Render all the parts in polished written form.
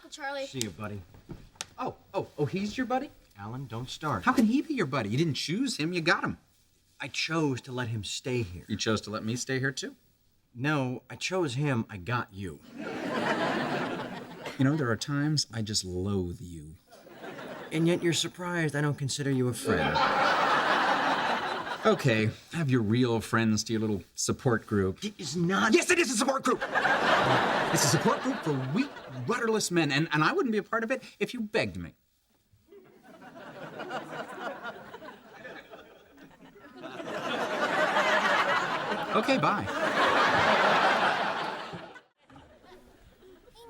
Uncle Charlie. See you, buddy. Oh, he's your buddy? Alan, don't start. How can he be your buddy? You didn't choose him, you got him. I chose to let him stay here. You chose to let me stay here, too? No, I chose him, I got you. You know, there are times I just loathe you. And yet you're surprised I don't consider you a friend. Okay, have your real friends to your little support group. It is not... Yes, it is a support group! It's a support group for weak, rudderless men, and I wouldn't be a part of it if you begged me. Okay, bye.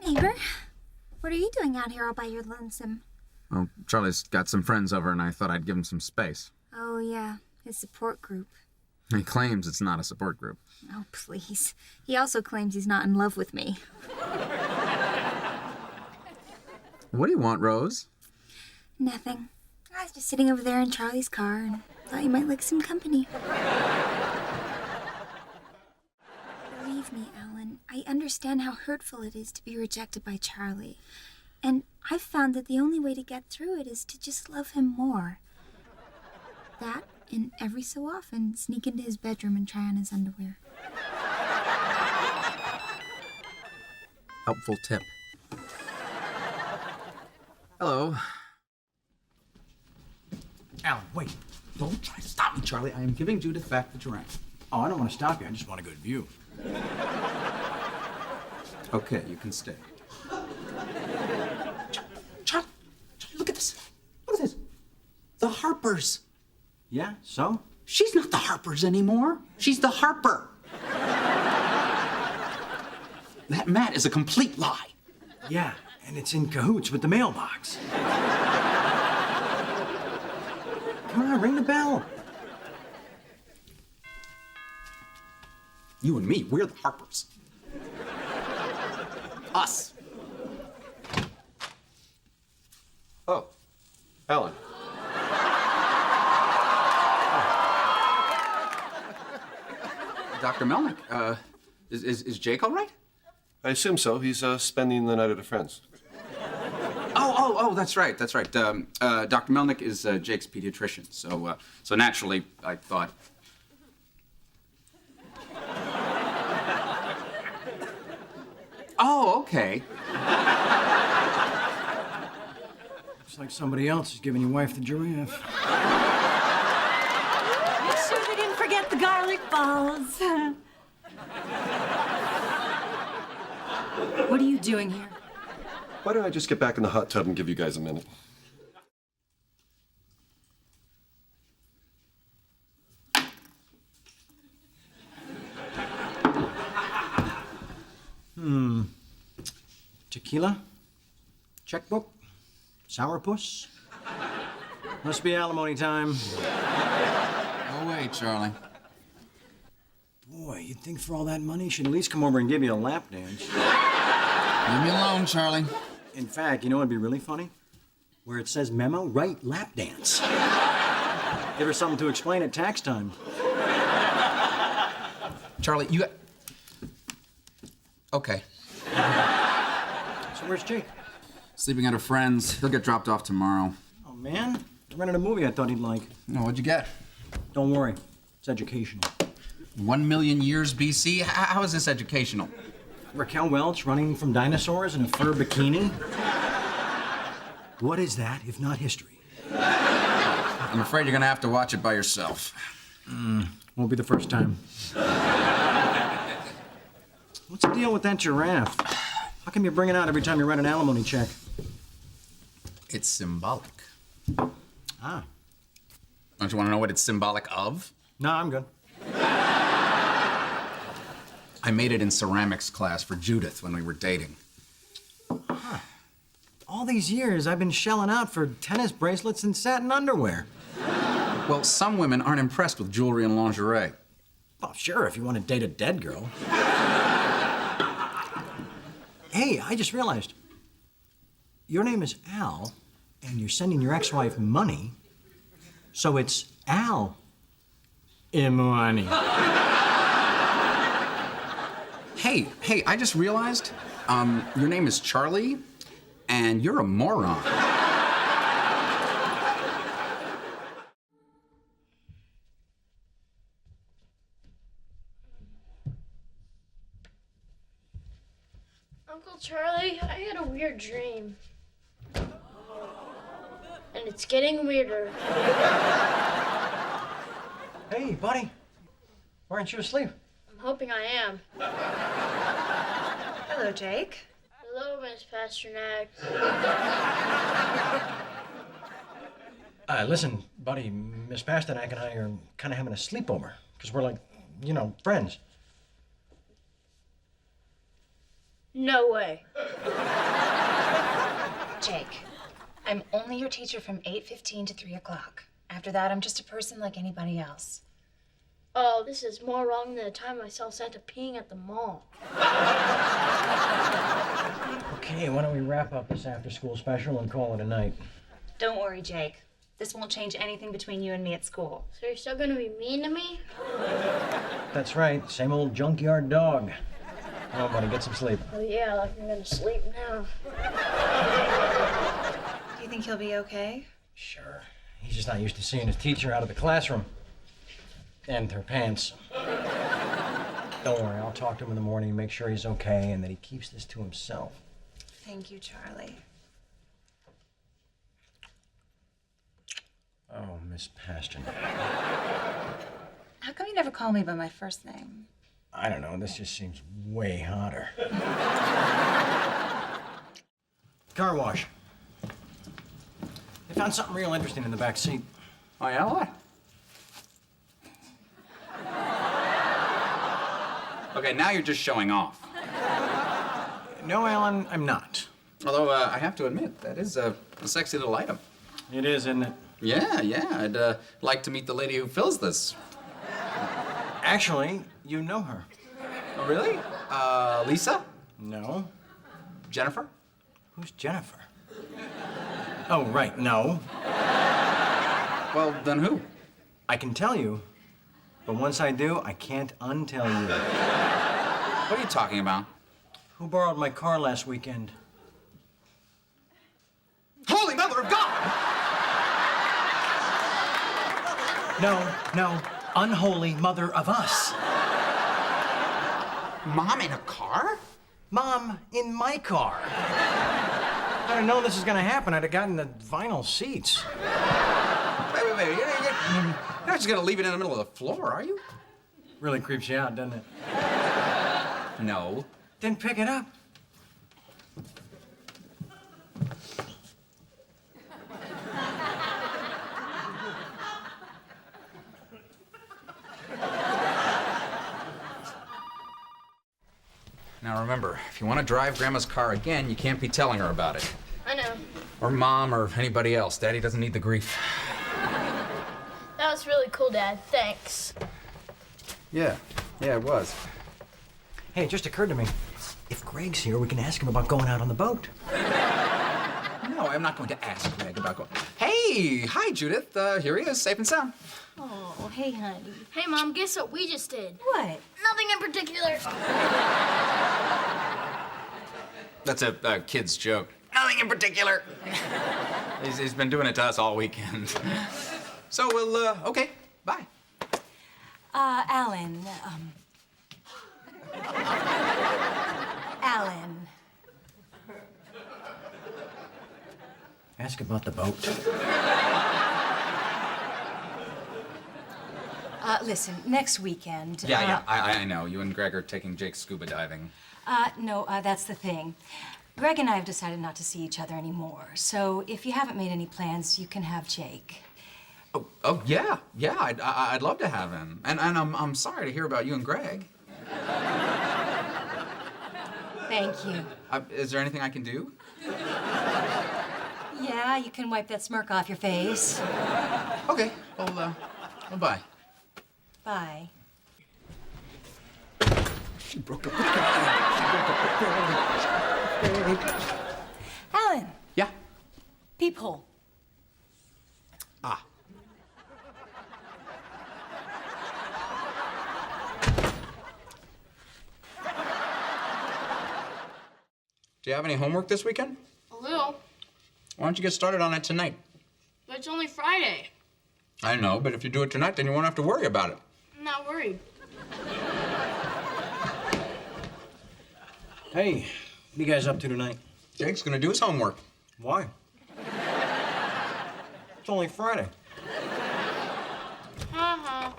Hey, neighbor. What are you doing out here all by your lonesome? Well, Charlie's got some friends over, and I thought I'd give him some space. Oh, yeah. His support group. He claims it's not a support group. Oh, please. He also claims he's not in love with me. What do you want, Rose? Nothing. I was just sitting over there in Charlie's car and thought you might like some company. Believe me, Alan, I understand how hurtful it is to be rejected by Charlie. And I've found that the only way to get through it is to just love him more. That, and every so often, sneak into his bedroom and try on his underwear. Helpful tip. Hello. Alan, wait. Don't try to stop me, Charlie. I am giving Judith back the giraffe. Oh, I don't want to stop you. I just want a good view. Okay, you can stay. Charlie, look at this. Look at this. The Harpers. Yeah, so? She's not the Harpers anymore. She's the Harper. That Matt is a complete lie. Yeah, and it's in cahoots with the mailbox. Come on, ring the bell. You and me, we're the Harpers. Us. Oh, Alan. Dr. Melnick, is Jake all right? I assume so. He's spending the night at a friend's. Oh, that's right. Dr. Melnick is Jake's pediatrician, so naturally, I thought. Oh, okay. Looks like somebody else is giving your wife the giraffe. Make sure they didn't forget the garlic balls. What are you doing here? Why don't I just get back in the hot tub and give you guys a minute? Tequila? Checkbook? Sourpuss? Must be alimony time. No way, Charlie. Boy, you'd think for all that money, she'd at least come over and give you a lap dance. Leave me alone, Charlie. In fact, you know what'd be really funny? Where it says memo, write lap dance. Give her something to explain at tax time. Charlie, you... Okay. So where's Jake? Sleeping at a friend's. He'll get dropped off tomorrow. Oh, man. I rented a movie I thought he'd like. Oh, what'd you get? Don't worry. It's educational. 1 million years BC? How is this educational? Raquel Welch running from dinosaurs in a fur bikini? What is that, if not history? I'm afraid you're gonna have to watch it by yourself. Won't be the first time. What's the deal with that giraffe? How come you bring it out every time you write an alimony check? It's symbolic. Ah. Don't you want to know what it's symbolic of? No, I'm good. I made it in ceramics class for Judith when we were dating. All these years, I've been shelling out for tennis bracelets and satin underwear. Well, some women aren't impressed with jewelry and lingerie. Well, sure, if you want to date a dead girl. Hey, I just realized. Your name is Al, and you're sending your ex-wife money, so it's Al Imani. Hey, I just realized, your name is Charlie, And you're a moron. Uncle Charlie, I had a weird dream. And it's getting weirder. Hey, buddy. Why aren't you asleep? I'm hoping I am. Hello, Jake. Hello, Miss Pasternak. Listen, buddy, Miss Pasternak and I are kind of having a sleepover, because we're like, friends. No way. Jake, I'm only your teacher from 8:15 to 3 o'clock. After that, I'm just a person like anybody else. Oh, this is more wrong than the time I saw Santa peeing at the mall. Okay, why don't we wrap up this after-school special and call it a night? Don't worry, Jake. This won't change anything between you and me at school. So you're still gonna be mean to me? That's right, same old junkyard dog. Come on, buddy, get some sleep. Oh yeah, like I'm gonna sleep now. Do you think he'll be okay? Sure. He's just not used to seeing his teacher out of the classroom. And her pants. Don't worry, I'll talk to him in the morning and make sure he's okay and that he keeps this to himself. Thank you, Charlie. Oh, Miss Pasternak. How come you never call me by my first name? I don't know, this just seems way hotter. Car wash. They found something real interesting in the back seat. Oh, yeah? What? Okay, now you're just showing off. No, Alan, I'm not. Although, I have to admit, that is a sexy little item. It is, isn't it? Yeah, I'd like to meet the lady who fills this. Actually, you know her. Oh, really? Lisa? No. Jennifer? Who's Jennifer? Oh, right, no. Well, then who? I can tell you, but once I do, I can't untell you. What are you talking about? Who borrowed my car last weekend? Holy Mother of God! No, unholy mother of us. Mom in a car? Mom, in my car. If I'd have known this was gonna happen, I'd have gotten the vinyl seats. Wait. You're not just gonna leave it in the middle of the floor, are you? Really creeps you out, doesn't it? No. Then pick it up. Now remember, if you want to drive Grandma's car again, you can't be telling her about it. I know. Or Mom or anybody else. Daddy doesn't need the grief. That was really cool, Dad. Thanks. Yeah, it was. Hey, it just occurred to me. If Greg's here, we can ask him about going out on the boat. No, I'm not going to ask Greg about going. Hey, hi, Judith. Here he is, safe and sound. Oh, hey, honey. Hey, Mom, guess what we just did? What? Nothing in particular. That's a kid's joke. Nothing in particular. He's been doing it to us all weekend. So we'll, okay, bye. Alan, Alan. Ask about the boat. Listen, next weekend. Yeah, I know. You and Greg are taking Jake scuba diving. No, that's the thing. Greg and I have decided not to see each other anymore. So if you haven't made any plans, you can have Jake. Oh yeah. I'd love to have him. And I'm sorry to hear about you and Greg. Thank you. Is there anything I can do? Yeah, you can wipe that smirk off your face. Okay. Well, bye. Bye. She broke up with Greg. Alan, Yeah. peephole. Ah. Do you have any homework this weekend? A little, Why don't you get started on it tonight? but it's only Friday. I know, but if you do it tonight, then you won't have to worry about it. I'm not worried. Hey, what are you guys up to tonight? Jake's gonna do his homework. Why? It's only Friday. Uh-huh.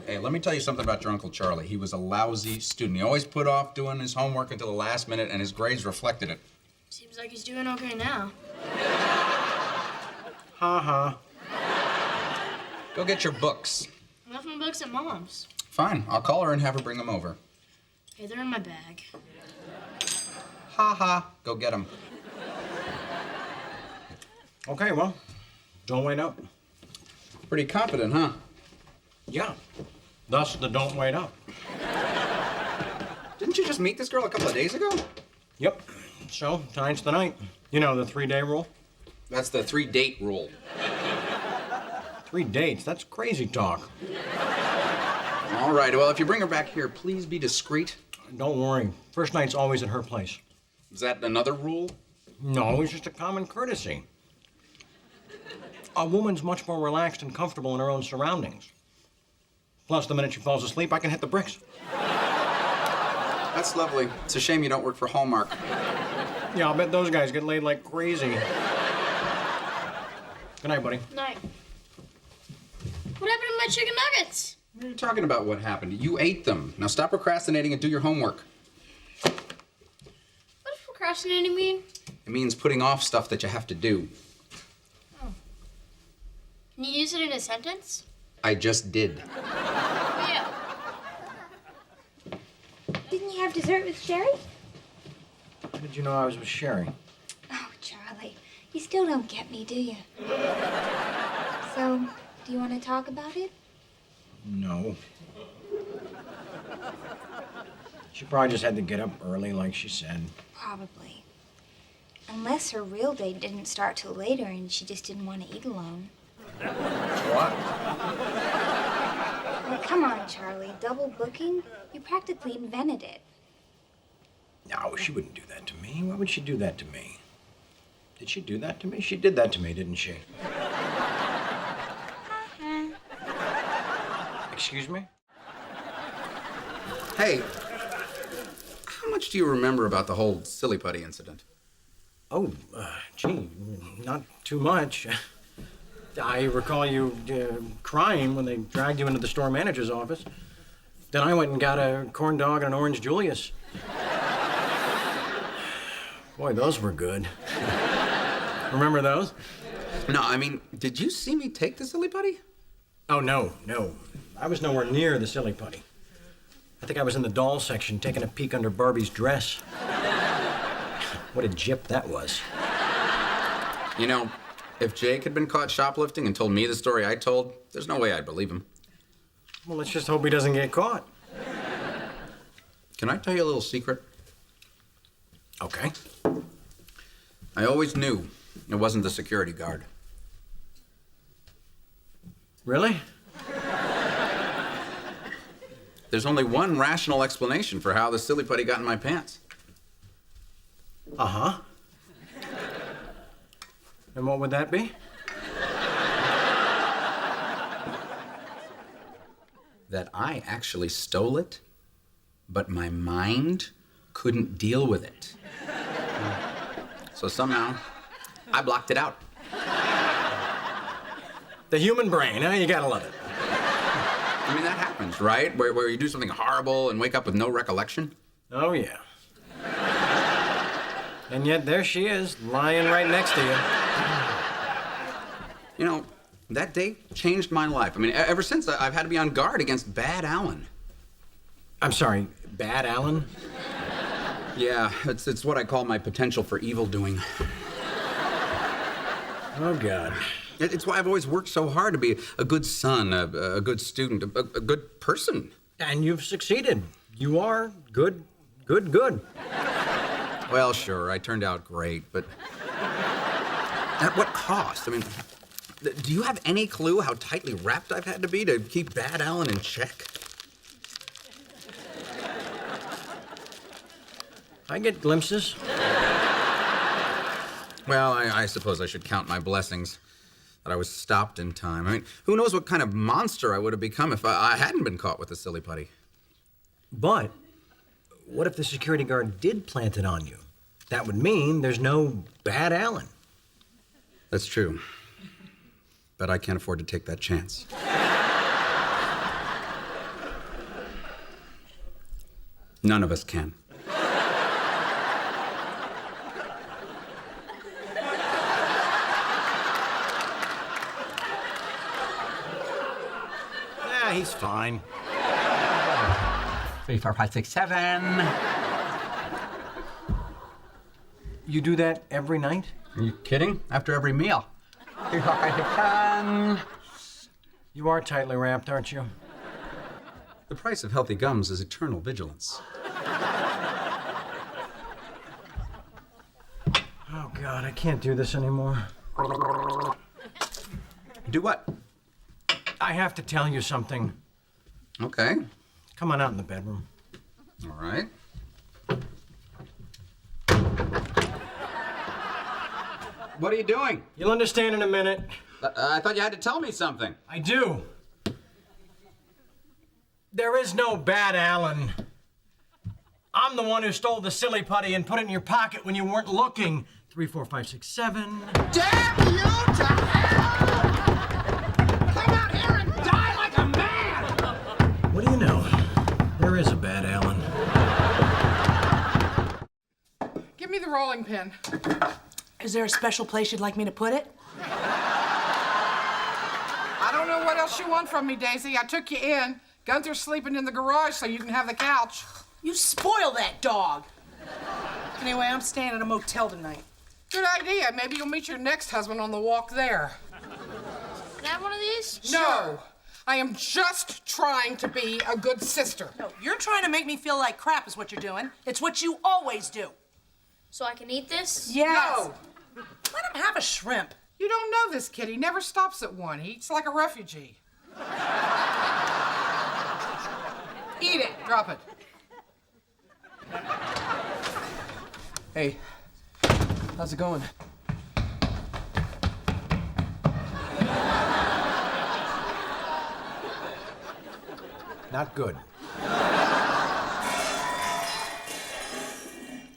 Hey, let me tell you something about your Uncle Charlie. He was a lousy student. He always put off doing his homework until the last minute, and his grades reflected it. Seems like he's doing okay now. Ha. Go get your books. I left my books at Mom's. Fine, I'll call her and have her bring them over. Okay, they're in my bag. Ha ha. Go get them. Okay, well, don't wait up. Pretty confident, huh? Yeah. Thus the don't wait up. Didn't you just meet this girl a couple of days ago? Yep. So, tonight's the night. You know, the 3-day rule. That's the 3-date rule. 3 dates, that's crazy talk. All right, well, if you bring her back here, please be discreet. Don't worry. First night's always at her place. Is that another rule? No, it's just a common courtesy. A woman's much more relaxed and comfortable in her own surroundings. Plus, the minute she falls asleep, I can hit the bricks. That's lovely. It's a shame you don't work for Hallmark. Yeah, I'll bet those guys get laid like crazy. Good night, buddy. Night. What happened to my chicken nuggets? What are you talking about? What happened? You ate them. Now stop procrastinating and do your homework. What does procrastinating mean? It means putting off stuff that you have to do. Can you use it in a sentence? I just did. Yeah. Didn't you have dessert with Sherry? How did you know I was with Sherry? Oh, Charlie, you still don't get me, do you? So, do you want to talk about it? No. She probably just had to get up early, like she said. Probably. Unless her real date didn't start till later and she just didn't want to eat alone. What? Well, come on, Charlie. Double booking? You practically invented it. No, she wouldn't do that to me. Why would she do that to me? Did she do that to me? She did that to me, didn't she? Excuse me? Hey, how much do you remember about the whole silly putty incident? Oh, gee, not too much. I recall you crying when they dragged you into the store manager's office. Then I went and got a corn dog and an orange Julius. Boy, those were good. Remember those? No, I mean, did you see me take the silly putty? Oh, no. I was nowhere near the silly putty. I think I was in the doll section taking a peek under Barbie's dress. What a gyp that was. You know, if Jake had been caught shoplifting and told me the story I told, there's no way I'd believe him. Well, let's just hope he doesn't get caught. Can I tell you a little secret? Okay. I always knew it wasn't the security guard. Really? There's only one rational explanation for how the silly putty got in my pants. Uh-huh. And what would that be? That I actually stole it, but my mind couldn't deal with it. So somehow, I blocked it out. The human brain, huh? You gotta love it. I mean, that happens, right? Where you do something horrible and wake up with no recollection. Oh, yeah. And yet there she is, lying right next to you. You know, that day changed my life. I mean, ever since I've had to be on guard against Bad Alan. I'm sorry, Bad Alan? Yeah, it's what I call my potential for evil doing. Oh, God. It's why I've always worked so hard to be a good son, a good student, a good person. And you've succeeded. You are good. Well, sure, I turned out great, but at what cost? I mean, do you have any clue how tightly wrapped I've had to be to keep Bad Alan in check? I get glimpses. Well, I suppose I should count my blessings that I was stopped in time. I mean, who knows what kind of monster I would have become if I hadn't been caught with the silly putty. But what if the security guard did plant it on you? That would mean there's no bad Alan. That's true. But I can't afford to take that chance. None of us can. Yeah, he's fine. 3, 4, 5, 6, 7. You do that every night? Are you kidding? After every meal. 3, 4, 5, 6, 7. You are tightly wrapped, aren't you? The price of healthy gums is eternal vigilance. Oh, God, I can't do this anymore. Do what? I have to tell you something. Okay. Come on out in the bedroom. All right. What are you doing? You'll understand in a minute. I thought you had to tell me something. I do. There is no bad Alan. I'm the one who stole the silly putty and put it in your pocket when you weren't looking. 3, 4, 5, 6, 7. Damn you to hell! Come out here and die like a man! What do you know? There is a bad Alan. Give me the rolling pin. Is there a special place you'd like me to put it? I don't know what else you want from me, Daisy. I took you in. Gunther's sleeping in the garage so you can have the couch. You spoil that dog. Anyway, I'm staying at a motel tonight. Good idea. Maybe you'll meet your next husband on the walk there. Can I have one of these? No. I am just trying to be a good sister. No, you're trying to make me feel like crap is what you're doing. It's what you always do. So I can eat this? Yes. No. Let him have a shrimp. You don't know this kid. He never stops at one. He eats like a refugee. Eat it. Drop it. Hey, how's it going? Not good.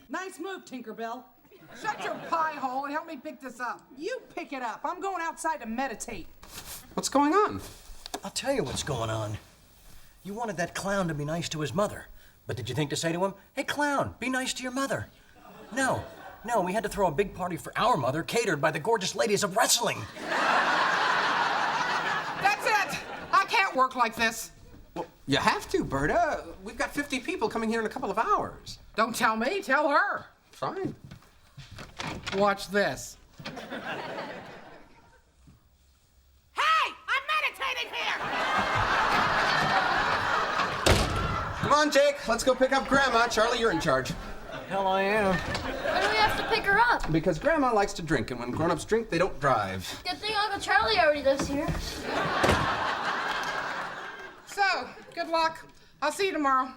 Nice move, Tinkerbell. Shut your pie hole and help me pick this up. You pick it up. I'm going outside to meditate. What's going on? I'll tell you what's going on. You wanted that clown to be nice to his mother. But did you think to say to him, hey, clown, be nice to your mother? No, we had to throw a big party for our mother, catered by the gorgeous ladies of wrestling. That's it. I can't work like this. Well, you have to, Berta. We've got 50 people coming here in a couple of hours. Don't tell me, tell her. Fine. Watch this. Hey, I'm meditating here. Come on, Jake. Let's go pick up Grandma. Charlie, you're in charge. Hell I am. Why do we have to pick her up? Because Grandma likes to drink, and when grown-ups drink, they don't drive. Good thing Uncle Charlie already lives here. So, good luck. I'll see you tomorrow.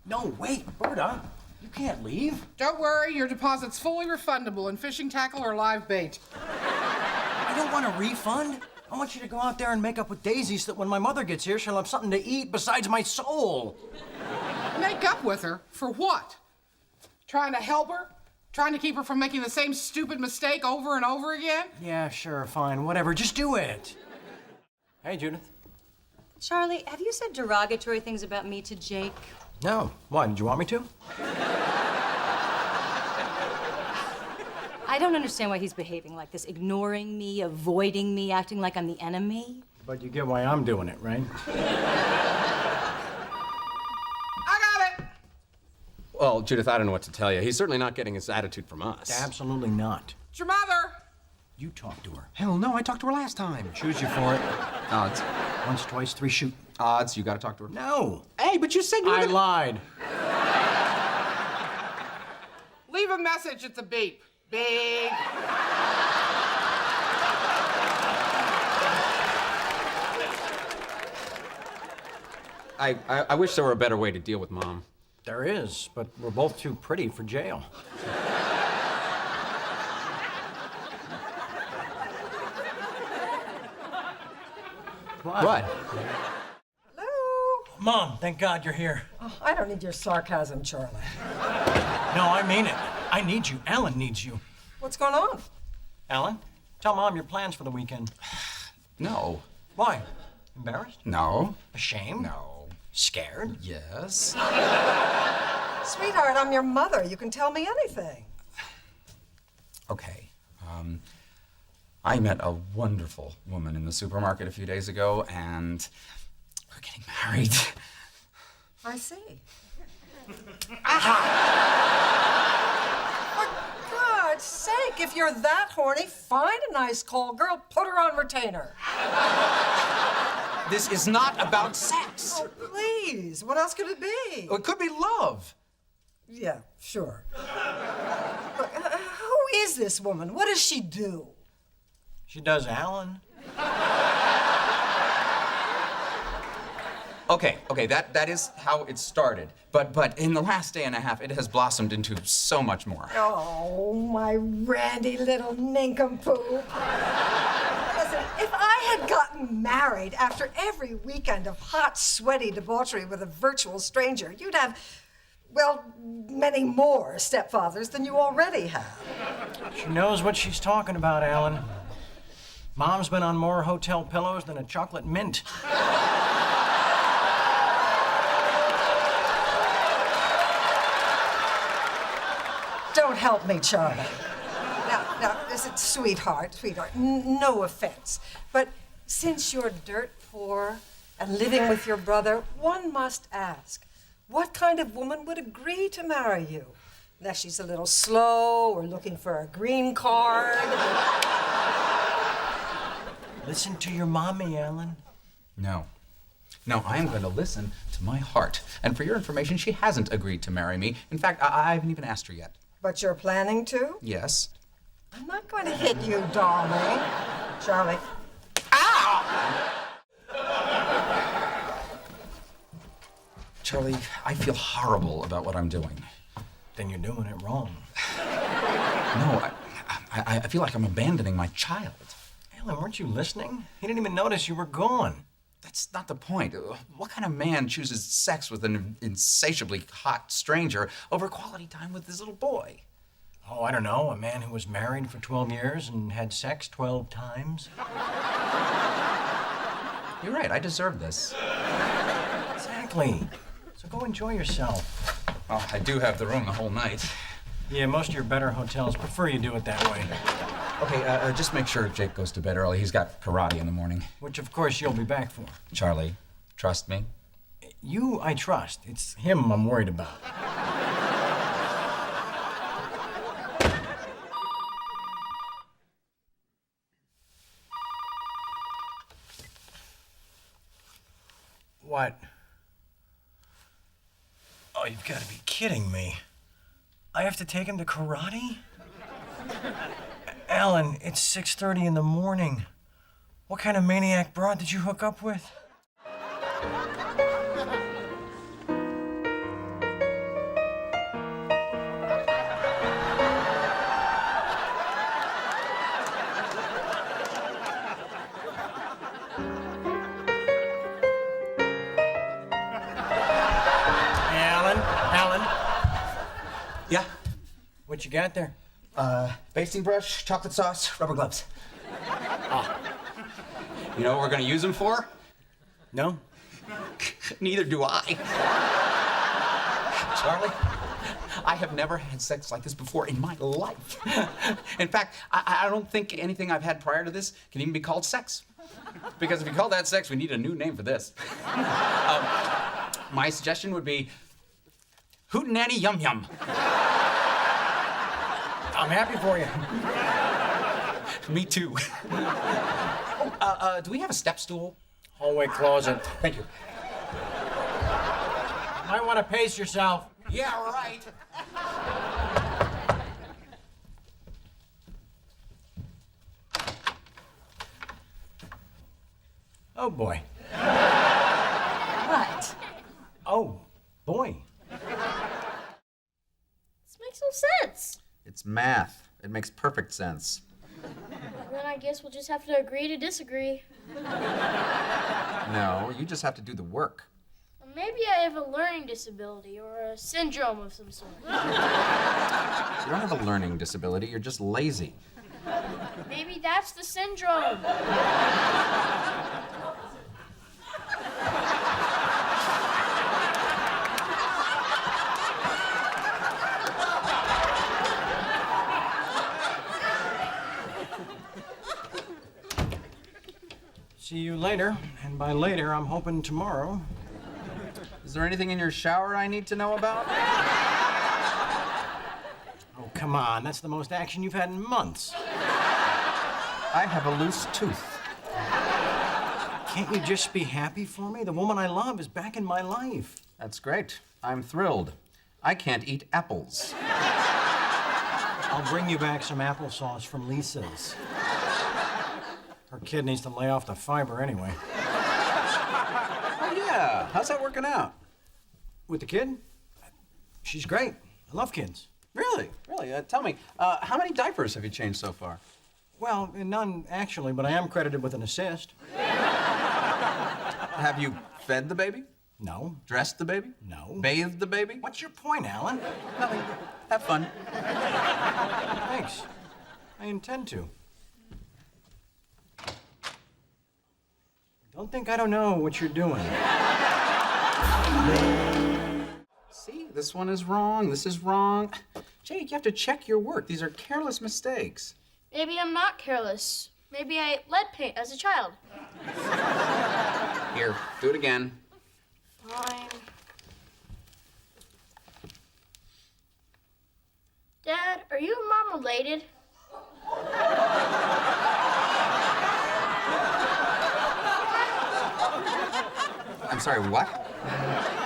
No, wait, Berta. You can't leave. Don't worry, your deposit's fully refundable in fishing tackle or live bait. I don't want a refund. I want you to go out there and make up with Daisy so that when my mother gets here, she'll have something to eat besides my soul. Make up with her? For what? Trying to help her? Trying to keep her from making the same stupid mistake over and over again? Yeah, sure, fine, whatever. Just do it. Hey, Judith. Charlie, have you said derogatory things about me to Jake? No. Why, did you want me to? I don't understand why he's behaving like this, ignoring me, avoiding me, acting like I'm the enemy. But you get why I'm doing it, right? I got it! Well, Judith, I don't know what to tell you. He's certainly not getting his attitude from us. Absolutely not. It's your mother! You talk to her. Hell no, I talked to her last time. Choose you for it. Odds. Once, twice, 3, shoot. Odds, you gotta talk to her. No. Hey, but you said you were I gonna... lied. Leave a message at the beep. Beep. I wish there were a better way to deal with Mom. There is, but we're both too pretty for jail. What? Hello? Mom, thank God you're here. Oh, I don't need your sarcasm, Charlie. No, I mean it. I need you. Alan needs you. What's going on? Alan, tell Mom your plans for the weekend. No. Why? Embarrassed? No. Ashamed? No. Scared? Yes. Sweetheart, I'm your mother. You can tell me anything. Okay. I met a wonderful woman in the supermarket a few days ago, and we're getting married. I see. For God's sake, if you're that horny, find a nice call girl, put her on retainer. This is not about sex. Oh, please. What else could it be? It could be love. Yeah, sure. Look, who is this woman? What does she do? She does Alan. Okay, that is how it started. But in the last day and a half, it has blossomed into so much more. Oh, my randy little nincompoop. Listen, if I had gotten married after every weekend of hot, sweaty debauchery with a virtual stranger, you'd have, well, many more stepfathers than you already have. She knows what she's talking about, Alan. Mom's been on more hotel pillows than a chocolate mint. Don't help me, Charlie. Now, listen, sweetheart, no offense. But since you're dirt poor and living with your brother, one must ask, what kind of woman would agree to marry you? Unless she's a little slow or looking for a green card. Listen to your mommy, Alan. No, I am going to listen to my heart. And for your information, she hasn't agreed to marry me. In fact, I haven't even asked her yet. But you're planning to? Yes. I'm not going to hit you, darling. Charlie. Charlie, I feel horrible about what I'm doing. Then you're doing it wrong. No, I feel like I'm abandoning my child. Alan, weren't you listening? He didn't even notice you were gone. That's not the point. What kind of man chooses sex with an insatiably hot stranger over quality time with his little boy? Oh, I don't know. A man who was married for 12 years and had sex 12 times. You're right. I deserve this. Exactly. So go enjoy yourself. Oh, I do have the room the whole night. Yeah, most of your better hotels prefer you do it that way. Okay, just make sure Jake goes to bed early. He's got karate in the morning. Which, of course, you'll be back for. Charlie, trust me. You, I trust. It's him I'm worried about. What? Oh, you've got to be kidding me. I have to take him to karate? Alan, it's 6:30 in the morning. What kind of maniac broad did you hook up with? Alan? Yeah? What you got there? Basting brush, chocolate sauce, rubber gloves. You know what we're gonna use them for? No? Neither do I. Charlie, I have never had sex like this before in my life. In fact, I don't think anything I've had prior to this can even be called sex. Because if you call that sex, we need a new name for this. My suggestion would be Hootenanny Yum Yum. I'm happy for you. Me too. Do we have a step stool? Hallway closet. Thank you. Might want to pace yourself. Yeah, right. Oh, boy. What? Oh, boy. This makes no sense. It's math. It makes perfect sense. Then I guess we'll just have to agree to disagree. No, you just have to do the work. Maybe I have a learning disability or a syndrome of some sort. You don't have a learning disability, you're just lazy. Maybe that's the syndrome. See you later, and by later, I'm hoping tomorrow. Is there anything in your shower I need to know about? Oh, come on, that's the most action you've had in months. I have a loose tooth. Can't you just be happy for me? The woman I love is back in my life. That's great. I'm thrilled. I can't eat apples. I'll bring you back some applesauce from Lisa's. Her kid needs to lay off the fiber anyway. Oh, yeah. How's that working out? With the kid? She's great. I love kids. Really? Really? Tell me, how many diapers have you changed so far? Well, none actually, but I am credited with an assist. Have you fed the baby? No. Dressed the baby? No. Bathed the baby? What's your point, Alan? Nothing. Have fun. Thanks. I intend to. Don't think I don't know what you're doing. See, this one is wrong. This is wrong. Jake, you have to check your work. These are careless mistakes. Maybe I'm not careless. Maybe I ate lead paint as a child. Here, do it again. Fine. Dad, are you and Mom related? I'm sorry, what?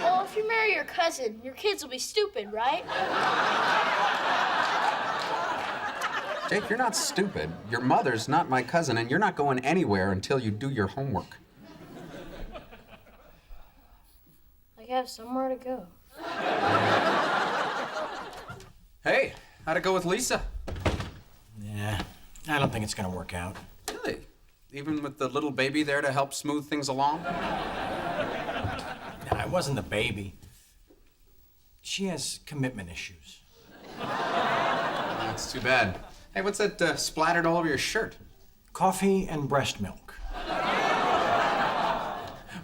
Well, if you marry your cousin, your kids will be stupid, right? Jake, you're not stupid. Your mother's not my cousin, and you're not going anywhere until you do your homework. I have somewhere to go. Hey, how'd it go with Lisa? Yeah, I don't think it's gonna work out. Really? Even with the little baby there to help smooth things along? Nah, it wasn't the baby. She has commitment issues. That's too bad. Hey, what's that splattered all over your shirt? Coffee and breast milk.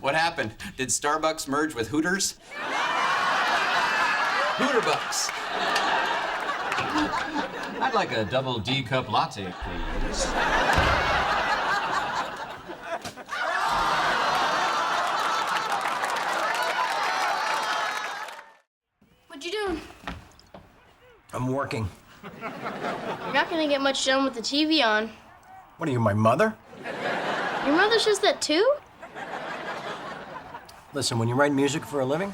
What happened? Did Starbucks merge with Hooters? Hooterbucks. I'd like a double D-cup latte, please. What you doing? I'm working. You're not gonna get much done with the TV on. What are you, my mother? Your mother says that too? Listen, when you write music for a living,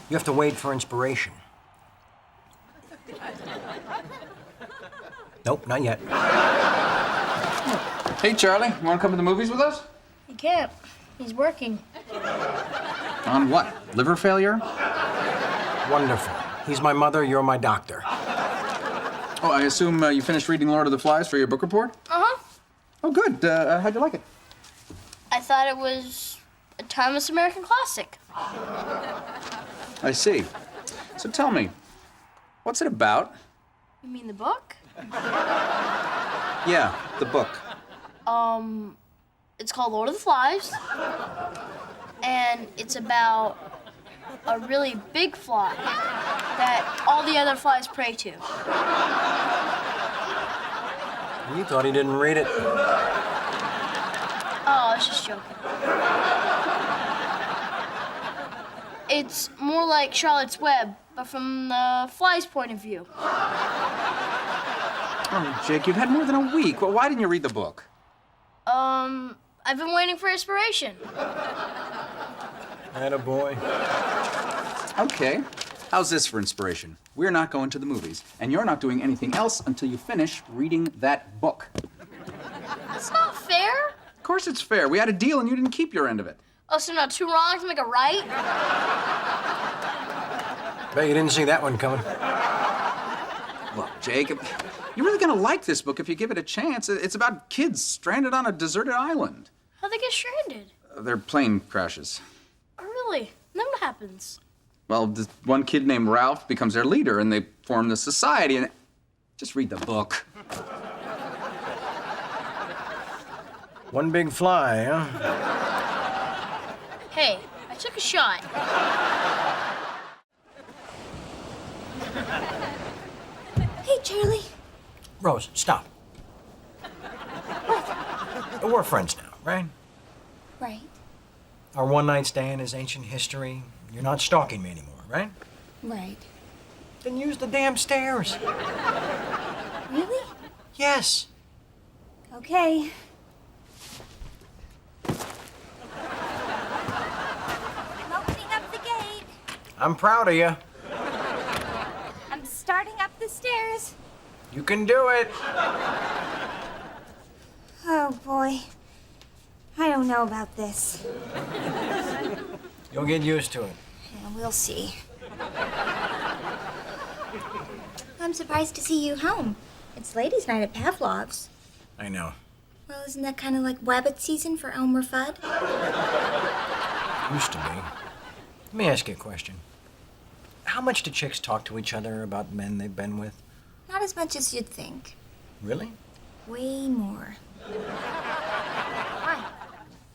you have to wait for inspiration. Nope, not yet. Hey, Charlie, you want to come to the movies with us? He can't. He's working. On what? Liver failure? Wonderful. He's my mother, you're my doctor. Oh, I assume you finished reading Lord of the Flies for your book report? Uh-huh. Oh, good. How'd you like it? I thought it was a timeless American classic. I see. So tell me, what's it about? You mean the book? Yeah, the book. It's called Lord of the Flies. And it's about a really big fly that all the other flies pray to. You thought he didn't read it. Oh, I was just joking. It's more like Charlotte's Web, but from the fly's point of view. Oh, Jake, you've had more than a week. Well, why didn't you read the book? I've been waiting for inspiration. Attaboy. Okay. How's this for inspiration? We're not going to the movies, and you're not doing anything else until you finish reading that book. That's not fair. Of course it's fair. We had a deal, and you didn't keep your end of it. Oh, so now 2 wrongs make a right? Bet you didn't see that one coming. Look, Jake, You're really gonna like this book if you give it a chance. It's about kids stranded on a deserted island. How'd they get stranded? Their plane crashes. Oh, really? Then what happens? Well, this one kid named Ralph becomes their leader, and they form the society, and just read the book. One big fly, huh? Hey, I took a shot. Hey, Charlie. Rose, stop. We're friends now, right? Right. Our one-night stand is ancient history. You're not stalking me anymore, right? Right. Then use the damn stairs. Really? Yes. Okay. I'm opening up the gate. I'm proud of you. I'm starting up the stairs. You can do it. Oh, boy. I don't know about this. You'll get used to it. Yeah, we'll see. I'm surprised to see you home. It's ladies' night at Pavlov's. I know. Well, isn't that kind of like wabbit season for Elmer Fudd? Used to be. Let me ask you a question. How much do chicks talk to each other about men they've been with? Not as much as you'd think. Really? Way more. Why?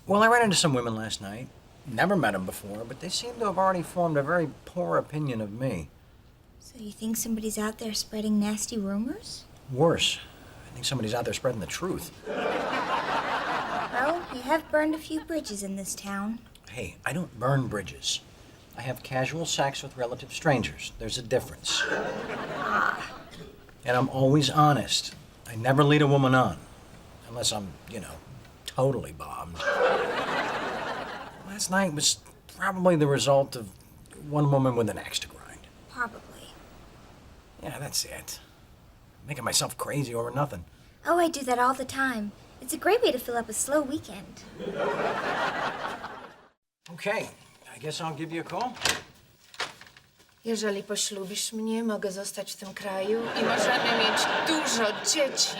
Well, I ran into some women last night. Never met them before, but they seem to have already formed a very poor opinion of me. So you think somebody's out there spreading nasty rumors? Worse, I think somebody's out there spreading the truth. Well, you have burned a few bridges in this town. Hey, I don't burn bridges. I have casual sex with relative strangers. There's a difference. And I'm always honest. I never lead a woman on. Unless I'm, totally bombed. Last night was probably the result of one woman with an axe to grind. Probably. Yeah, that's it. Making myself crazy over nothing. Oh, I do that all the time. It's a great way to fill up a slow weekend. Okay, I guess I'll give you a call. Jeżeli poślubisz mnie, mogę zostać w tym kraju i możemy mieć dużo dzieci.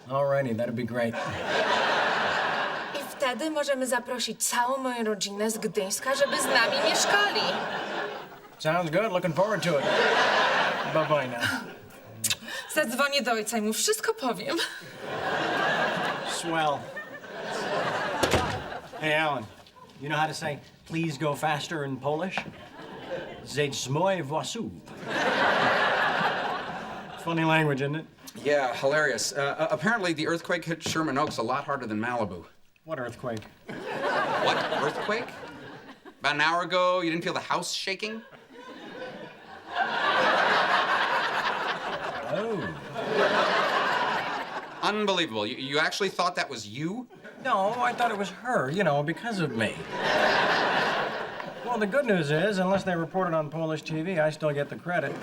Alrighty, that'd be great. I wtedy możemy zaprosić całą moją rodzinę z Gdyńska, żeby z nami mieszkali. Sounds good. Looking forward to it. Bye-bye now. Zadzwonię do ojca i mu wszystko powiem. Swell. Hey, Alan, you know how to say please go faster in Polish? Zedzmoje własów. Funny language, isn't it? Yeah, hilarious. Apparently, the earthquake hit Sherman Oaks a lot harder than Malibu. What earthquake? What earthquake? About an hour ago, you didn't feel the house shaking? Oh. Unbelievable. You actually thought that was you? No, I thought it was her, because of me. Well, the good news is, unless they report it on Polish TV, I still get the credit.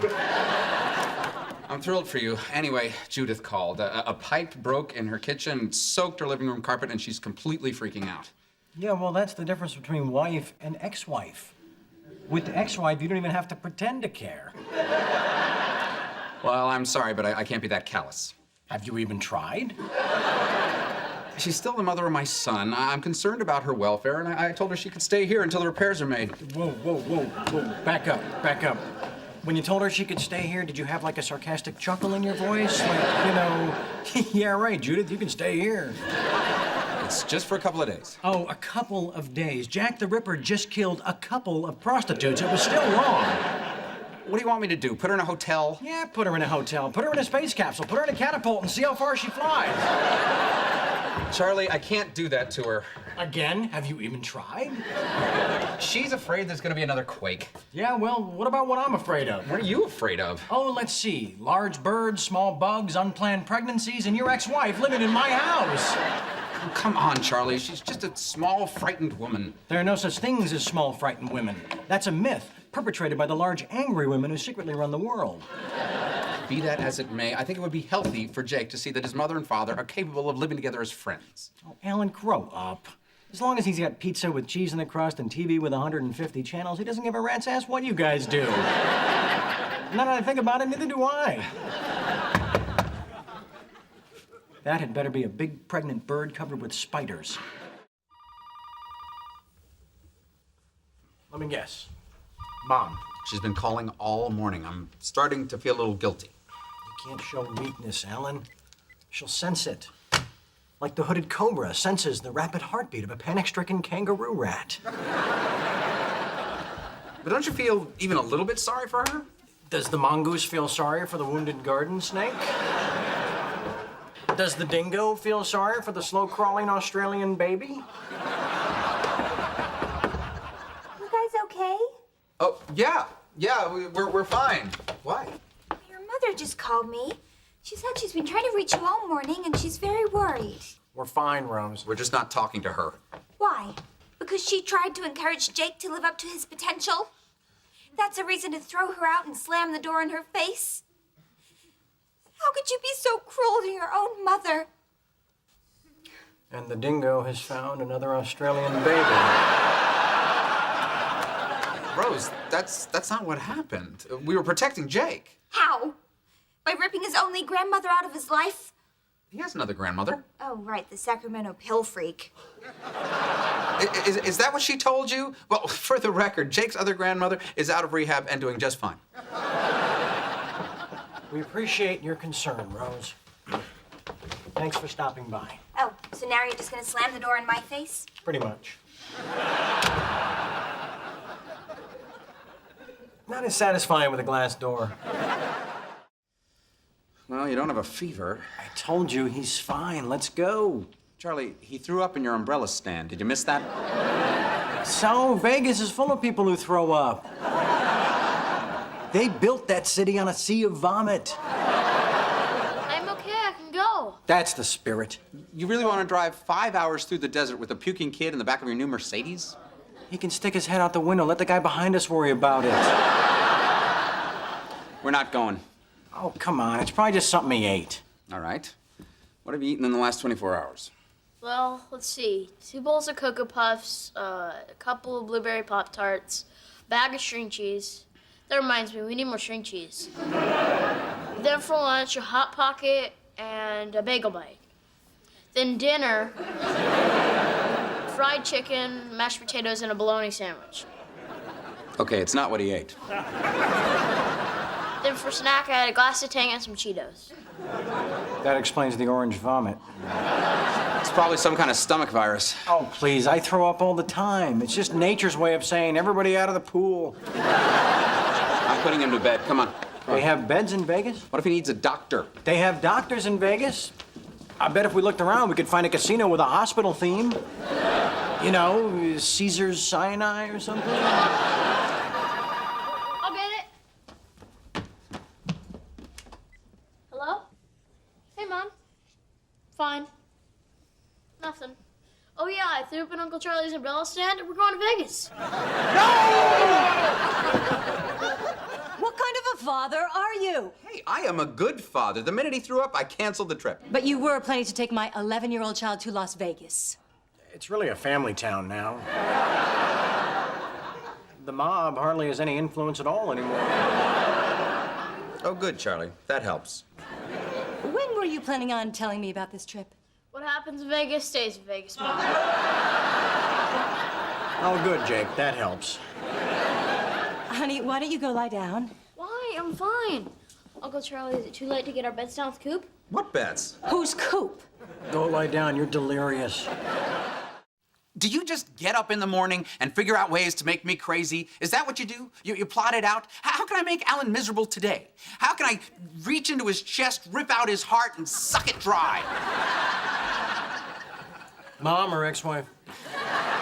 I'm thrilled for you. Anyway, Judith called. A pipe broke in her kitchen, soaked her living room carpet, and she's completely freaking out. Yeah, well, that's the difference between wife and ex-wife. With the ex-wife, you don't even have to pretend to care. Well, I'm sorry, but I can't be that callous. Have you even tried? She's still the mother of my son. I'm concerned about her welfare, and I told her she could stay here until the repairs are made. Whoa. Back up. When you told her she could stay here, did you have like a sarcastic chuckle in your voice? Like, yeah, right, Judith, you can stay here. It's just for a couple of days. Oh, a couple of days. Jack the Ripper just killed a couple of prostitutes. It was still wrong. What do you want me to do? Put her in a hotel? Yeah, put her in a hotel. Put her in a space capsule. Put her in a catapult and see how far she flies. Charlie, I can't do that to her. Again? Have you even tried? She's afraid there's gonna be another quake. Yeah, well, what about what I'm afraid of? What are you afraid of? Oh, let's see. Large birds, small bugs, unplanned pregnancies, and your ex-wife living in my house. Oh, come on, Charlie. She's just a small, frightened woman. There are no such things as small, frightened women. That's a myth perpetrated by the large, angry women who secretly run the world. Be that as it may, I think it would be healthy for Jake to see that his mother and father are capable of living together as friends. Oh, Alan, grow up. As long as he's got pizza with cheese in the crust and TV with 150 channels, he doesn't give a rat's ass what you guys do. Now that I think about it, neither do I. That had better be a big pregnant bird covered with spiders. Let me guess. Mom. She's been calling all morning. I'm starting to feel a little guilty. You can't show weakness, Alan. She'll sense it. Like the hooded cobra senses the rapid heartbeat of a panic-stricken kangaroo rat. But don't you feel even a little bit sorry for her? Does the mongoose feel sorry for the wounded garden snake? Does the dingo feel sorry for the slow-crawling Australian baby? You guys okay? Oh, yeah, we're fine. Why? Your mother just called me. She said she's been trying to reach you all morning and she's very worried. We're fine, Rose. We're just not talking to her. Why? Because she tried to encourage Jake to live up to his potential? That's a reason to throw her out and slam the door in her face? How could you be so cruel to your own mother? And the dingo has found another Australian baby. Rose, that's not what happened. We were protecting Jake. How? By ripping his only grandmother out of his life? He has another grandmother. Oh, right, the Sacramento pill freak. Is that what she told you? Well, for the record, Jake's other grandmother is out of rehab and doing just fine. We appreciate your concern, Rose. Thanks for stopping by. Oh, so now you're just gonna slam the door in my face? Pretty much. Not as satisfying with a glass door. Well, you don't have a fever. I told you he's fine. Let's go. Charlie, he threw up in your umbrella stand. Did you miss that? So, Vegas is full of people who throw up. They built that city on a sea of vomit. I'm okay, I can go. That's the spirit. You really want to drive 5 hours through the desert with a puking kid in the back of your new Mercedes? He can stick his head out the window. Let the guy behind us worry about it. We're not going. Oh, come on. It's probably just something he ate. All right. What have you eaten in the last 24 hours? Well, let's see. 2 bowls of Cocoa Puffs, a couple of blueberry Pop-Tarts, bag of string cheese. That reminds me, we need more string cheese. Then for lunch, a Hot Pocket and a bagel bite. Then dinner, fried chicken, mashed potatoes, and a bologna sandwich. Okay, it's not what he ate. Then for snack, I had a glass of Tang and some Cheetos. That explains the orange vomit. It's probably some kind of stomach virus. Oh, please. I throw up all the time. It's just nature's way of saying everybody out of the pool. I'm putting him to bed. Come on. They have beds in Vegas? What if he needs a doctor? They have doctors in Vegas? I bet if we looked around, we could find a casino with a hospital theme. You know, Caesar's Sinai or something. I'll get it. Hello? Hey, Mom. Fine. Nothing. Oh, yeah, I threw up in Uncle Charlie's umbrella stand and we're going to Vegas. What kind of a father are you? Hey, I am a good father. The minute he threw up, I canceled the trip. But you were planning to take my 11-year-old child to Las Vegas. It's really a family town now. The mob hardly has any influence at all anymore. Oh, good, Charlie. That helps. When were you planning on telling me about this trip? What happens in Vegas stays in Vegas, Mom. Oh, good, Jake. That helps. Honey, why don't you go lie down? Why? I'm fine. Uncle Charlie, is it too late to get our beds down with Coop? What bets? Who's Coop? Go lie down. You're delirious. Do you just get up in the morning and figure out ways to make me crazy? Is that what you do? You plot it out? How can I make Alan miserable today? How can I reach into his chest, rip out his heart, and suck it dry? Mom or ex-wife?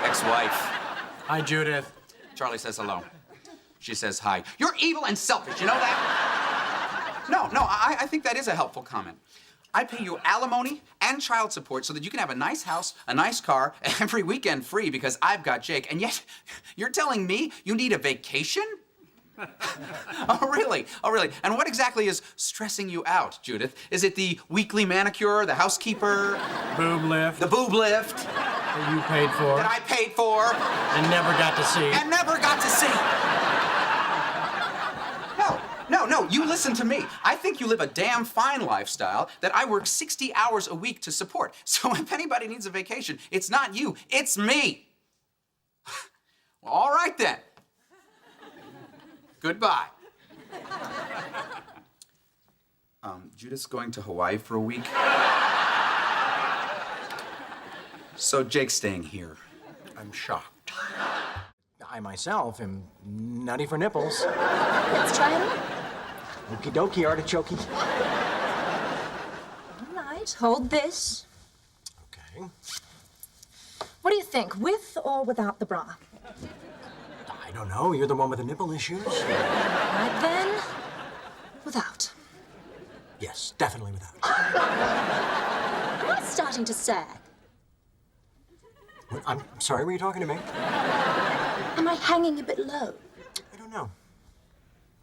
Ex-wife. Hi, Judith. Charlie says hello. She says hi. You're evil and selfish, you know that? No, I think that is a helpful comment. I pay you alimony and child support so that you can have a nice house, a nice car, every weekend free because I've got Jake. And yet, you're telling me you need a vacation? Oh, really? Oh, really? And what exactly is stressing you out, Judith? Is it the weekly manicure, the housekeeper? Boob lift. The boob lift? That you paid for. That I paid for. And never got to see. And never got to see. No, No, you listen to me. I think you live a damn fine lifestyle that I work 60 hours a week to support. So if anybody needs a vacation, it's not you, it's me. Well, all right then. Goodbye. Judith's going to Hawaii for a week. So Jake's staying here. I'm shocked. I myself am nutty for nipples. Let's try it on. Okie dokie, artichokey. All right, hold this. Okay. What do you think, with or without the bra? I don't know. You're the one with the nipple issues. Right then, without. Yes, definitely without. I'm starting to sag. I'm sorry, were you talking to me? Am I hanging a bit low? I don't know.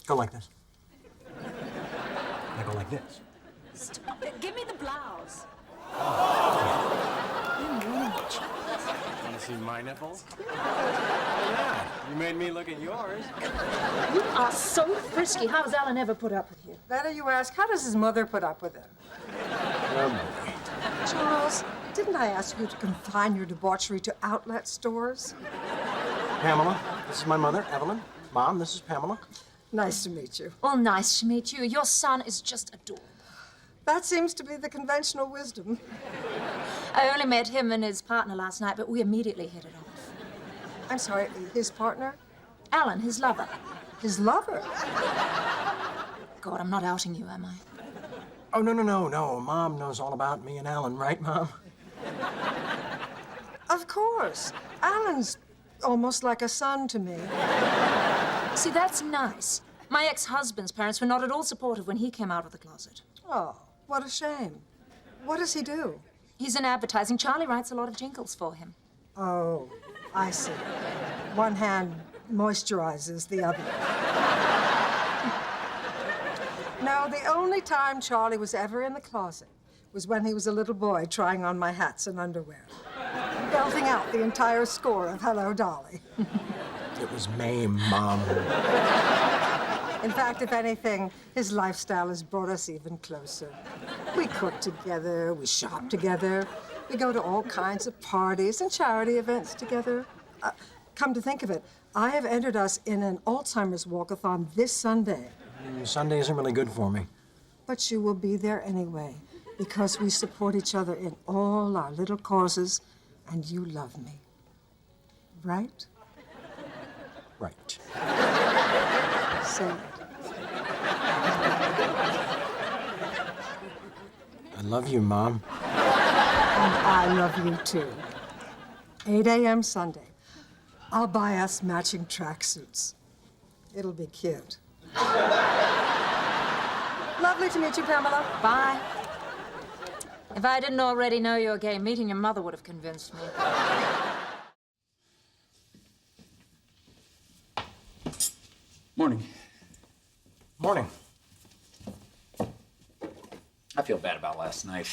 Go like this. Now go like this. Stop it. Give me the blouse. Want to see my nipples? Yeah, you made me look at yours. You are so frisky. How has Alan ever put up with you? Better you ask, how does his mother put up with him? Charles, didn't I ask you to confine your debauchery to outlet stores? Pamela, this is my mother, Evelyn. Mom, this is Pamela. Nice to meet you. Well, nice to meet you. Your son is just adorable. That seems to be the conventional wisdom. I only met him and his partner last night, but we immediately hit it off. I'm sorry, his partner? Alan, his lover. His lover? God, I'm not outing you, am I? Oh, no. Mom knows all about me and Alan, right, Mom? Of course. Alan's almost like a son to me. See, that's nice. My ex-husband's parents were not at all supportive when he came out of the closet. Oh, what a shame. What does he do? He's in advertising. Charlie writes a lot of jingles for him. Oh, I see. One hand moisturizes the other. No, the only time Charlie was ever in the closet was when he was a little boy trying on my hats and underwear, belting out the entire score of Hello, Dolly. It was Mame, Mom. In fact, if anything, his lifestyle has brought us even closer. We cook together, we shop together, we go to all kinds of parties and charity events together. Come to think of it, I have entered us in an Alzheimer's walkathon this Sunday. Sunday isn't really good for me. But you will be there anyway, because we support each other in all our little causes, and you love me. Right? Right. Say it. I love you, Mom. And I love you, too. 8 a.m. Sunday. I'll buy us matching tracksuits. It'll be cute. Lovely to meet you, Pamela. Bye. If I didn't already know you were gay, meeting your mother would have convinced me. Morning. Morning. I feel bad about last night.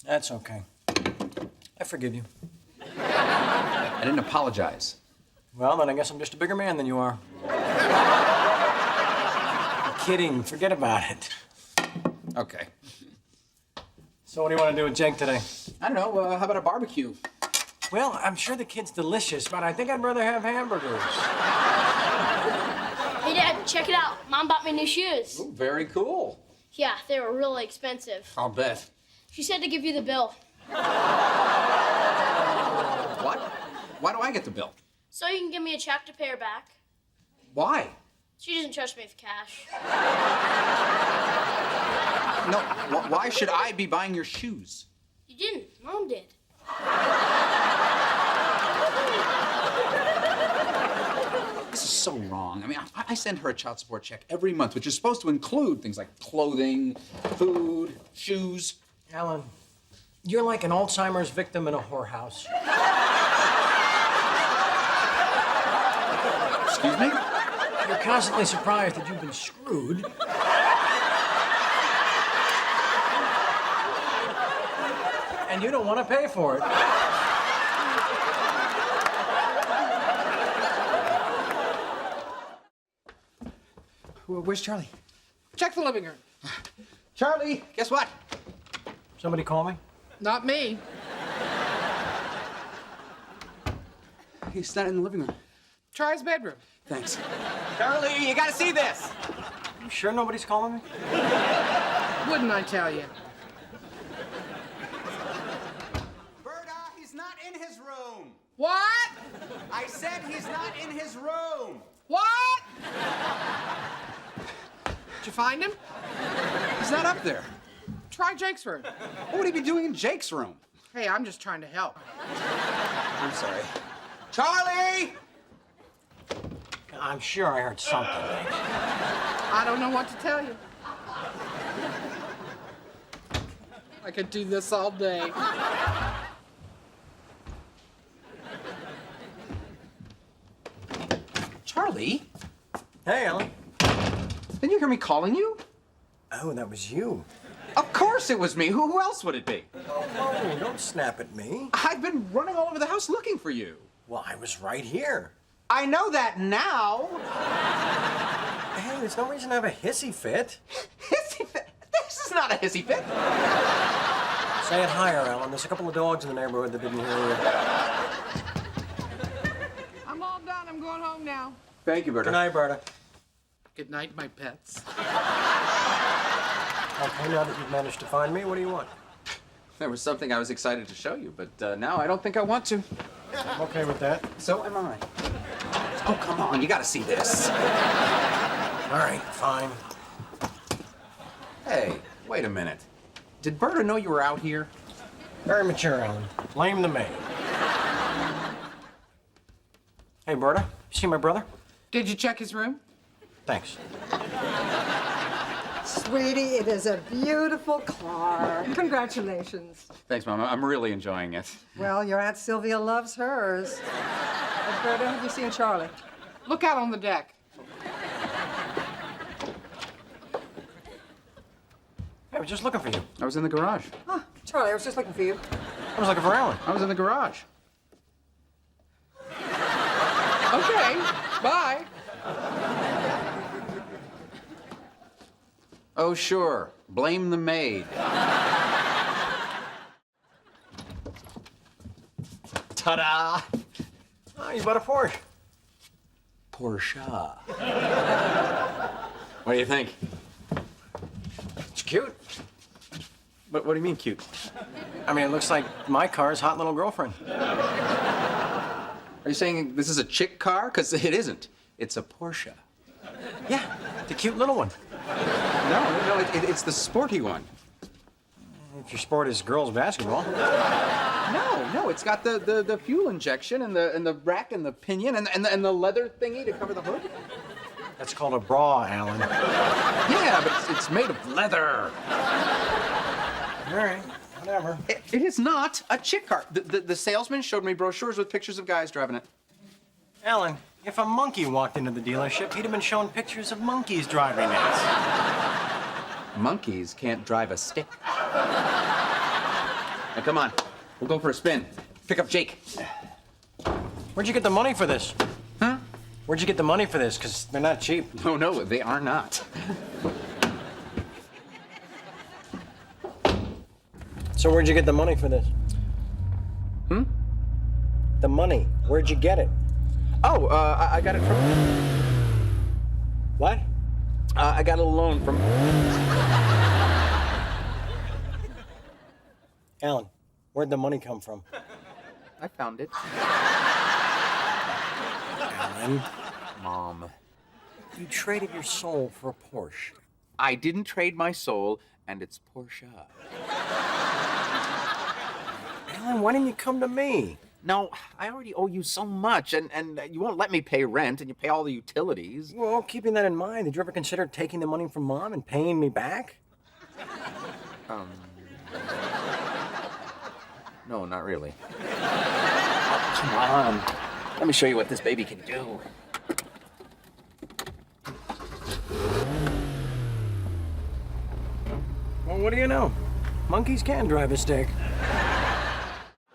That's okay. I forgive you. I didn't apologize. Well, then I guess I'm just a bigger man than you are. I'm kidding. Forget about it. Okay. So what do you want to do with Jake today? I don't know, how about a barbecue? Well, I'm sure the kid's delicious, but I think I'd rather have hamburgers. Hey, Dad, check it out. Mom bought me new shoes. Ooh, very cool. Yeah, they were really expensive. I'll bet. She said to give you the bill. What? Why do I get the bill? So you can give me a check to pay her back. Why? She doesn't trust me with cash. No, why should I be buying your shoes? You didn't. Mom did. This is so wrong. I mean, I send her a child support check every month, which is supposed to include things like clothing, food, shoes. Alan, you're like an Alzheimer's victim in a whorehouse. Excuse me? You're constantly surprised that you've been screwed. And you don't want to pay for it. Where's Charlie? Check the living room. Charlie, guess what? Somebody call me? Not me. He's not in the living room. Try his bedroom. Thanks. Charlie, you gotta see this. You sure nobody's calling me? Wouldn't I tell you? Berta, he's not in his room. What? I said he's not in his room. What? Did you find him? He's not up there. Try Jake's room. What would he be doing in Jake's room? Hey, I'm just trying to help. I'm sorry. Charlie! I'm sure I heard something. I don't know what to tell you. I could do this all day. Charlie? Hey, Alan. Didn't you hear me calling you? Oh, that was you. Of course it was me. Who else would it be? Oh, don't snap at me. I've been running all over the house looking for you. Well, I was right here. I know that now. Hey, there's no reason to have a hissy fit. Hissy fit? This is not a hissy fit. Say it higher, Alan. There's a couple of dogs in the neighborhood that didn't hear you. I'm all done. I'm going home now. Thank you, Berta. Good night, Berta. Good night, my pets. Okay, now that you've managed to find me, what do you want? There was something I was excited to show you, but now I don't think I want to. I'm okay with that. So am I. Oh, come on. You gotta see this. All right, fine. Hey, wait a minute. Did Berta know you were out here? Very mature, Alan. Blame the maid. Hey, Berta, you see my brother? Did you check his room? Thanks. Sweetie, it is a beautiful car. Congratulations. Thanks, Mom. I'm really enjoying it. Well, your Aunt Sylvia loves hers. Berta, have you seen Charlie? Look out on the deck. I was just looking for you. I was in the garage. Oh, Charlie, I was just looking for you. I was looking for Alan. I was in the garage. Okay, bye. Oh, sure. Blame the maid. Ta-da! Oh, you bought a Porsche. Porsche. What do you think? It's cute. What do you mean cute? I mean, it looks like my car's hot little girlfriend. Are you saying this is a chick car? Because it isn't. It's a Porsche. Yeah, the cute little one. No, it's the sporty one. If your sport is girls' basketball. No, it's got the fuel injection and the rack and the pinion and the leather thingy to cover the hood. That's called a bra, Alan. Yeah, but it's made of leather. All right, whatever. It is not a chick car. The salesman showed me brochures with pictures of guys driving it. Alan, if a monkey walked into the dealership, he'd have been shown pictures of monkeys driving it. Monkeys can't drive a stick. Now, come on. We'll go for a spin. Pick up Jake. Where'd you get the money for this? Huh? Where'd you get the money for this? Because they're not cheap. No, they are not. So where'd you get the money for this? The money. Where'd you get it? Oh, I got it from... What? I got a loan from... Alan, where'd the money come from? I found it. Alan, Mom. you traded your soul for a Porsche. I didn't trade my soul, and it's Porsche. Alan, why didn't you come to me? No, I already owe you so much, and you won't let me pay rent, and you pay all the utilities. Well, keeping that in mind, did you ever consider taking the money from Mom and paying me back? No, not really. Oh, come on. Let me show you what this baby can do. Well, what do you know? Monkeys can drive a stick.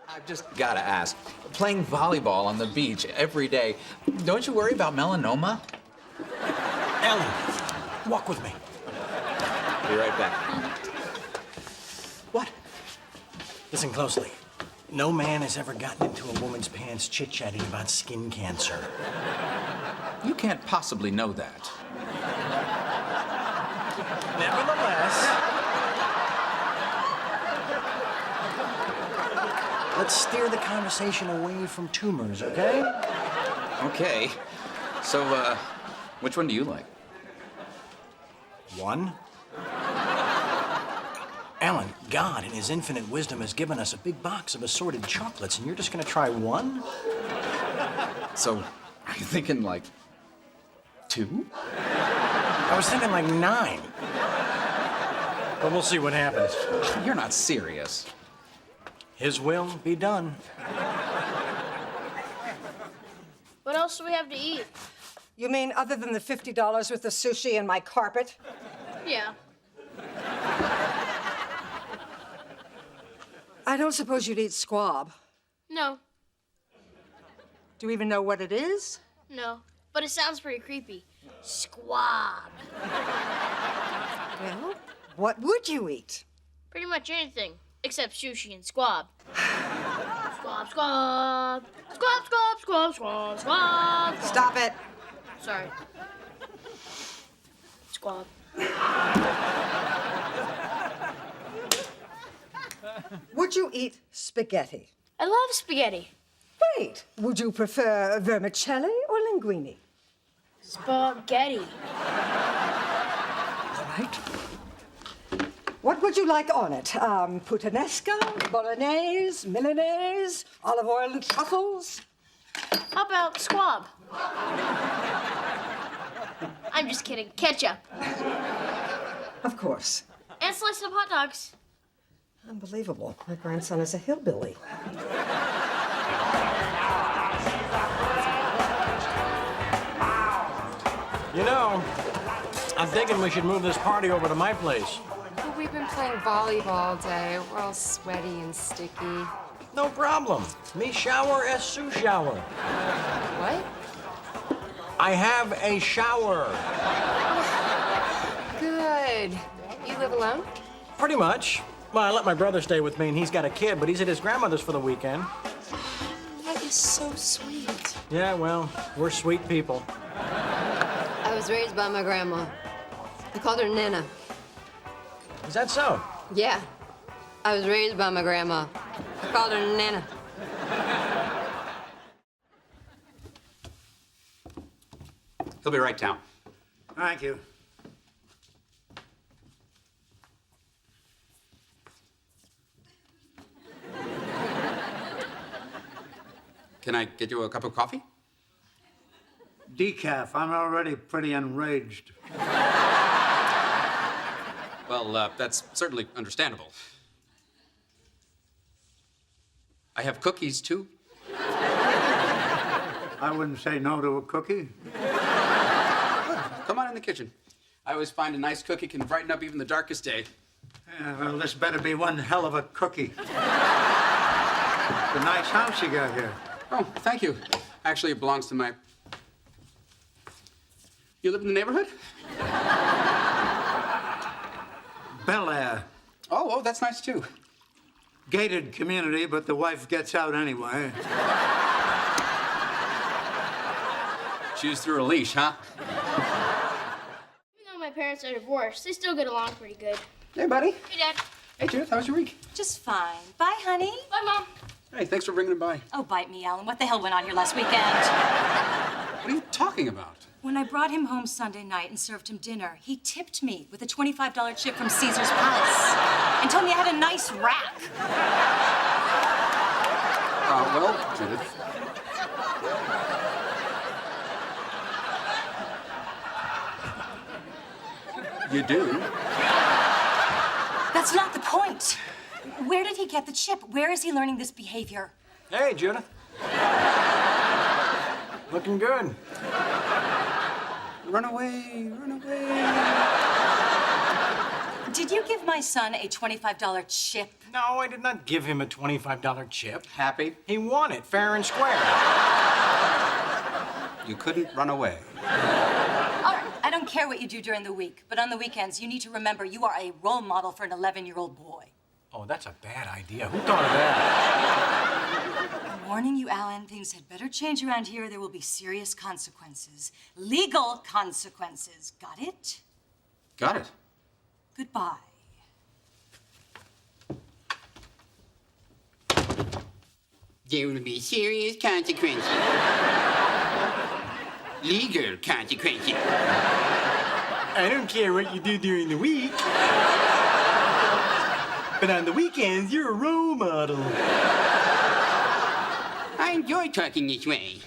I've just gotta ask. Playing volleyball on the beach every day, don't you worry about melanoma? Alan, walk with me. Be right back. What? Listen closely. No man has ever gotten into a woman's pants chit-chatting about skin cancer. You can't possibly know that. Nevertheless, let's steer the conversation away from tumors, okay? Okay. So, which one do you like? One. Alan, God in his infinite wisdom has given us a big box of assorted chocolates, and you're just gonna try one? So, are you thinking like 2? I was thinking like 9. But we'll see what happens. You're not serious. His will be done. What else do we have to eat? You mean other than the $50 worth of sushi and my carpet? Yeah. I don't suppose you'd eat squab. No. Do you even know what it is? No. But it sounds pretty creepy. Squab. Well, what would you eat? Pretty much anything, except sushi and squab. Squab, squab. Squab, squab, squab, squab, squab. Stop it. Sorry. Squab. Would you eat spaghetti? I love spaghetti. Wait, would you prefer vermicelli or linguine? Spaghetti. All right. What would you like on it? Puttanesca, bolognese, milanese, olive oil and truffles? How about squab? I'm just kidding. Ketchup. Of course. And slice of hot dogs. Unbelievable. My grandson is a hillbilly. You know, I'm thinking we should move this party over to my place. But we've been playing volleyball all day. We're all sweaty and sticky. No problem. Me shower as Sue shower. What? I have a shower. Good. You live alone? Pretty much. Well, I let my brother stay with me, and he's got a kid, but he's at his grandmother's for the weekend. That is so sweet. Yeah, well, we're sweet people. I was raised by my grandma. I called her Nana. Is that so? Yeah. I was raised by my grandma. I called her Nana. He'll be right down. Thank you. Can I get you a cup of coffee? Decaf. I'm already pretty enraged. Well, that's certainly understandable. I have cookies, too. I wouldn't say no to a cookie. Come on in the kitchen. I always find a nice cookie can brighten up even the darkest day. Yeah, well, this better be one hell of a cookie. It's a nice house you got here. Oh, thank you. Actually, it belongs to my... You live in the neighborhood? Bel Air. Oh, that's nice, too. Gated community, but the wife gets out anyway. Shoes through a leash, huh? Even though my parents are divorced, they still get along pretty good. Hey, buddy. Hey, Dad. Hey, Judith, how was your week? Just fine. Bye, honey. Bye, Mom. Hey, thanks for bringing it by. Oh, bite me, Alan. What the hell went on here last weekend? What are you talking about? When I brought him home Sunday night and served him dinner, he tipped me with a $25 chip from Caesar's Palace and told me I had a nice rack. Well, Judith. You do? That's not the point. Where did he get the chip? Where is he learning this behavior? Hey, Judith. Looking good. Run away, run away. Did you give my son a $25 chip? No, I did not give him a $25 chip. Happy? He won it, fair and square. You couldn't run away. All right, I don't care what you do during the week, but on the weekends, you need to remember you are a role model for an 11-year-old boy. Oh, that's a bad idea. Who thought of that? I'm warning you, Alan, things had better change around here. There will be serious consequences. Legal consequences. Got it? Got it. Goodbye. There will be serious consequences. Legal consequences. I don't care what you do during the week. But on the weekends, you're a role model. I enjoy talking this way.